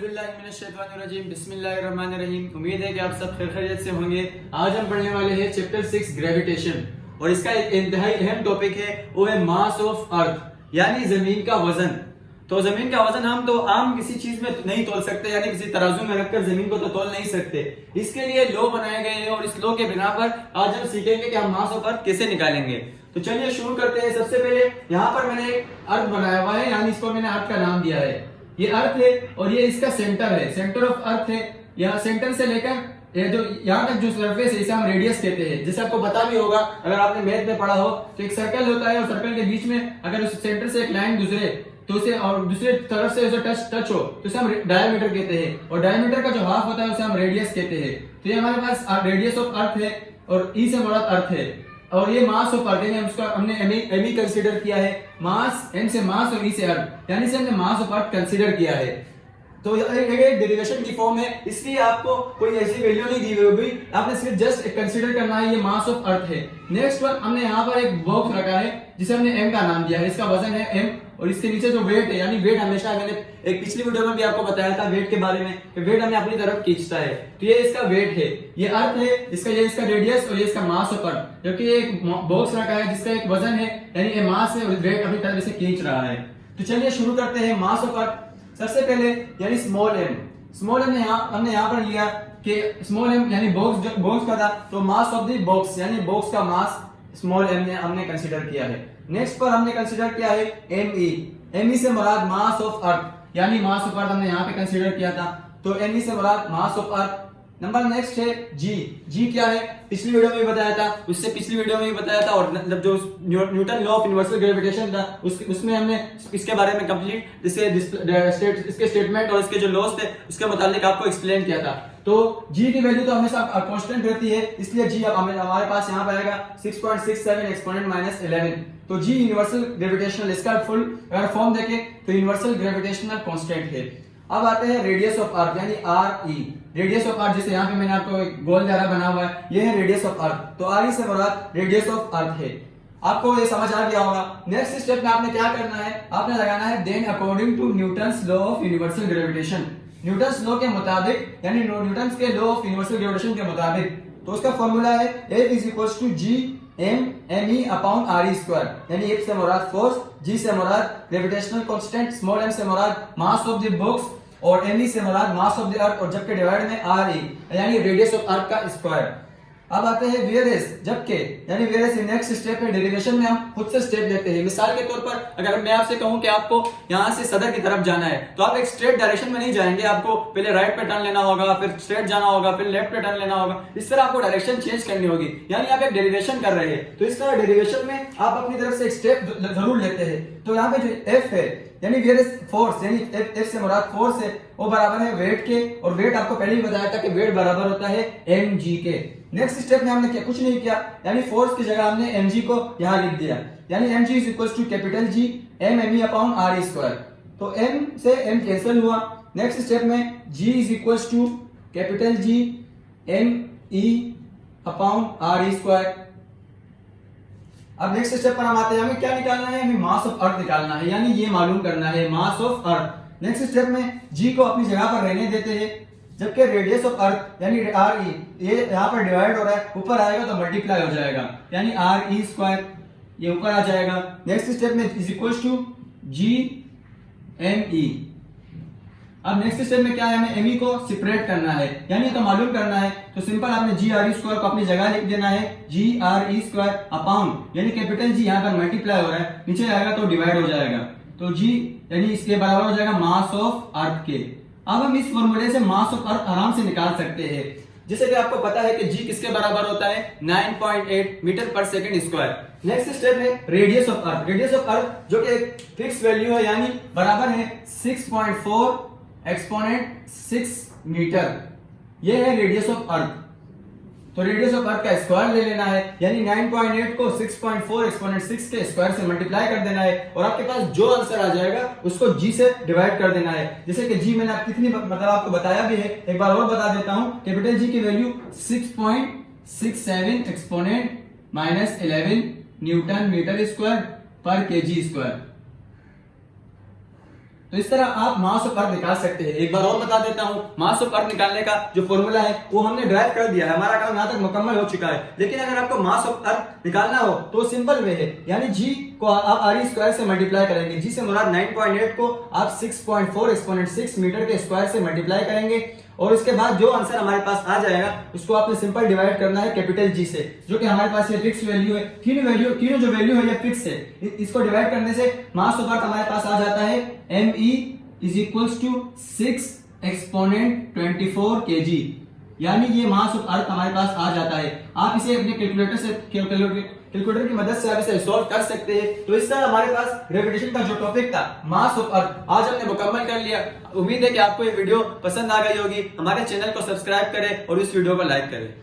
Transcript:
औज़ुबिल्लाहिमिनश्शैतानिर्रजीम बिस्मिल्लाहिर्रहमानिर्रहीम। उम्मीद है कि आप सब खैरियत से होंगे। आज हम पढ़ने वाले हैं चैप्टर 6 ग्रेविटेशन और इसका एक इंतहाई अहम टॉपिक है, वो है मास ऑफ अर्थ यानी जमीन का वजन। तो जमीन का वजन हम तो आम किसी चीज में नहीं तोल सकते, यानी किसी तराजू में रखकर जमीन को तो तोल नहीं सकते। इसके लिए लॉ बनाए गए हैं और इस लॉ के बिना पर आज हम सीखेंगे कि हम मास ऑफ अर्थ कैसे निकालेंगे। तो चलिए शुरू करते हैं। सबसे पहले यहाँ पर मैंने एक अर्थ बनाया हुआ है, यानी इसको मैंने अर्थ का नाम दिया है। ये अर्थ है और ये इसका सेंटर है, सेंटर ऑफ अर्थ है। यहाँ सेंटर से लेकर ये जो यहाँ तक जो सरफेस है इसे हम रेडियस कहते हैं। जैसे आपको पता भी होगा, अगर आपने मैथ में पढ़ा हो तो एक सर्कल होता है और सर्कल के बीच में अगर उस सेंटर से एक लाइन गुजरे तो उसे और दूसरे तरफ से उसे टच हो तो उसे हम डायमीटर कहते हैं, और डायमीटर का जो हाफ होता है उसे हम रेडियस कहते हैं। तो ये हमारे पास रेडियस ऑफ अर्थ है और ई से मुराद अर्थ है, और ये मास ऑफ अर्थ है। उसका हमने एम कंसीडर किया है। मास, एम से मास और ई से अर्थ, यानी से हमने मास ऑफ अर्थ कंसीडर किया है। तो एक डेरिवेशन की फॉर्म है, इसलिए आपको कोई ऐसी वैल्यू नहीं दी हुई होगी, आपने सिर्फ जस्ट कंसीडर करना है। ये मास ऑफ अर्थ है। नेक्स्ट वन, हमने यहाँ पर एक बॉक्स रखा है जिसे हमने एम का नाम दिया है। इसका वजन है एम और इसके नीचे जो वेट है, यानी वेट हमेशा, मैंने एक पिछली वीडियो में भी आपको बताया था वेट के बारे में कि वेट हमें अपनी तरफ खींचता है। तो ये इसका वेट है, ये अर्थ है, ये इसका रेडियस और ये इसका मास ऑफ अर्थ, जो कि एक बॉक्स रखा है जिसका एक वजन है, यानी ये मास है और वेट अपनी तरफ से खींच रहा है। तो चलिए शुरू करते हैं। मास ऑफ अर्थ सबसे पहले यानी स्मॉल एम हमने यहाँ पर लिया कि स्मॉल एम यानी बॉक्स का था, तो मास ऑफ द बॉक्स यानी बॉक्स का मास स्मॉल एम ने हमने कंसीडर किया है। नेक्स्ट पर हमने कंसीडर किया है एम ई से मुराद मास ऑफ अर्थ, यानी मास ऑफ अर्थ हमने यहाँ पे कंसीडर किया था। तो एम ई से मुराद mass of earth. Number next है जी क्या है, पिछली वीडियो में भी बताया था, उससे पिछली वीडियो में भी बताया था, और मतलब जो Newton law of universal gravitation था उसमें हमने इसके बारे में कंप्लीट इसके स्टेटमेंट और इसके जो लॉस थे उसके मुताबिक आपको एक्सप्लेन किया था। तो जी की वैल्यू तो हमेशा कांस्टेंट रहती है, इसलिए जी अब हमारे पास यहाँ पर आएगा 6.67 एक्सपोनेंट माइनस 11। तो जी यूनिवर्सल ग्रेविटेशनल, इसका फुल अगर फॉर्म देखें तो यूनिवर्सल ग्रेविटेशनल कांस्टेंट है। अब आते हैं रेडियस ऑफ अर्थ यानी R E. Radius of earth, जैसे यहाँ पे मैंने आपको एक गोल दायरा बना हुआ है, ये है रेडियस ऑफ अर्थ। तो आर ई से मुराद रेडियस ऑफ अर्थ है। आपको ये समझ आ गया होगा। नेक्स्ट स्टेप में आपने क्या करना है, आपने लगाना है then according to Newton's law of universal gravitation. Newton's law के मुताबिक, यानी न्यूटन्स के लॉ ऑफ यूनिवर्सल ग्रेविटेशन के मुताबिक, तो उसका फॉर्मूला है F is equal to G M E upon R E square, यानी F से मुराद फोर्स, G से मुराद ग्रेविटेशनल कांस्टेंट, स्मॉल m से मुराद मास ऑफ द बॉक्स और m e से मुराद मास ऑफ द अर्थ, और जबकि डिवाइड में आर ई यानी रेडियस ऑफ अर्थ का स्क्वायर। अब आते हैं वेरियस, जबकि यानी वेरियस नेक्स्ट स्टेप में डेरिवेशन में हम खुद से स्टेप लेते हैं। मिसाल के तौर पर अगर मैं आपसे कहूं कि आपको यहां से सदर की तरफ जाना है, तो आप एक स्ट्रेट डायरेक्शन में नहीं जाएंगे, आपको पहले राइट पे टर्न लेना होगा, फिर स्ट्रेट जाना होगा, फिर लेफ्ट पे टर्न लेना होगा। इस तरह आपको डायरेक्शन चेंज करनी होगी, यानी आप एक डेरिवेशन कर रहे हैं। तो इस तरह डेरिवेशन में आप अपनी तरफ से एक स्टेप जरूर लेते हैं। तो यहाँ पे जो एफ है यानी वेरियस फोर्स, यानी एफ से मुराद फोर्स है, वो बराबर है वेट के, और वेट आपको पहले ही बताया था कि वेट बराबर होता है एम जी के। नेक्स्ट स्टेप में हमने क्या कुछ नहीं किया, यानी फोर्स की जगह हमने एम जी को यहाँ लिख दिया, यानी M G is equal to capital G M E upon R E square. तो एम से एम कैंसिल हुआ। नेक्स्ट स्टेप में G is equal to capital G M E upon R E square. अब नेक्स्ट स्टेप पर हम आते हैं, हमें क्या निकालना है, हमें मास ऑफ अर्थ निकालना है, यानी ये मालूम करना है मास ऑफ अर्थ। नेक्स्ट स्टेप में जी को अपनी जगह पर रहने देते हैं, जबकि रेडियस ऑफ अर्थ यानी आर ई ये यहाँ पर डिवाइड हो रहा है, ऊपर आएगा तो मल्टीप्लाई हो जाएगा, यानी आर ई स्क्वायर ये ऊपर आ जाएगा। नेक्स्ट स्टेप में is equal to G M E. अब नेक्स्ट स्टेप में क्या है, हमें एम को सेपरेट करना है, यानी तो मालूम करना है। तो सिंपल आपने जी आर ई स्क्वायर को अपनी जगह लिख देना है, जी आर ई स्क्वायर अपॉन, यानी कैपिटल जी यहाँ पर मल्टीप्लाई हो रहा है, नीचे आएगा तो डिवाइड हो जाएगा, तो जी यानी इसके बराबर हो जाएगा मास ऑफ अर्थ के। अब हम इस फॉर्मूले से मास ऑफ अर्थ आराम से निकाल सकते हैं। जैसे कि आपको पता है कि जी किसके बराबर होता है, 9.8 मीटर पर सेकंड स्क्वायर। नेक्स्ट स्टेप है radius of earth. Radius of earth जो कि एक फिक्स वैल्यू है, यानी बराबर है 6.4 एक्सपोनेंट 6 मीटर, ये है रेडियस ऑफ अर्थ। तो रेडियस ऑफ अर्थ का स्क्वायर ले लेना है, यानी 9.8 को 6.4 एक्सपोनेंट 6 के स्क्वायर से मल्टीप्लाई कर देना है, और आपके पास जो आंसर आ जाएगा उसको जी से डिवाइड कर देना है। जैसे कि जी मैंने कितनी मतलब आपको बताया भी है, एक बार और बता देता हूं। कैपिटल जी की value 6.67 exponent minus 11 newton metre square पर केजी स्क्वायर। तो इस तरह आप मास ऑफ अर्थ निकाल सकते हैं। एक बार और बता देता हूं, मास ऑफ अर्थ निकालने का जो फॉर्मूला है वो हमने ड्राइव कर दिया है, हमारा काम यहाँ तक मुकम्मल हो चुका है। लेकिन अगर आपको मास ऑफ अर्थ निकालना हो तो सिंपल वे है, यानी जी को आप आर स्क्वायर से मल्टीप्लाई करेंगे। जी से मुराद 9.8 को आप 6.4 एक्सपोनेंट 6 मीटर के स्क्वायर से मल्टीप्लाई करेंगे और इसके बाद जो आंसर हमारे पास आ जाएगा उसको आपने सिंपल डिवाइड करना है कैपिटल जी से, जो कि हमारे पास ये फिक्स वैल्यू है। तीनों जो वैल्यू है ये फिक्स है। इसको डिवाइड करने से मास ऑफ अर्थ हमारे पास आ जाता है me is equals to 6 exponent 24 kg, यानी ये मास ऑफ अर्थ हमारे पास आ जाता है। आप इसे अपने कैलकुलेटर की मदद से आप इसे सॉल्व कर सकते हैं। तो इस तरह हमारे पास ग्रेविटेशन का जो टॉपिक था मास ऑफ अर्थ आज हमने मुकम्मल कर लिया। उम्मीद है कि आपको ये वीडियो पसंद आ गई होगी। हमारे चैनल को सब्सक्राइब करें और इस वीडियो को लाइक करें।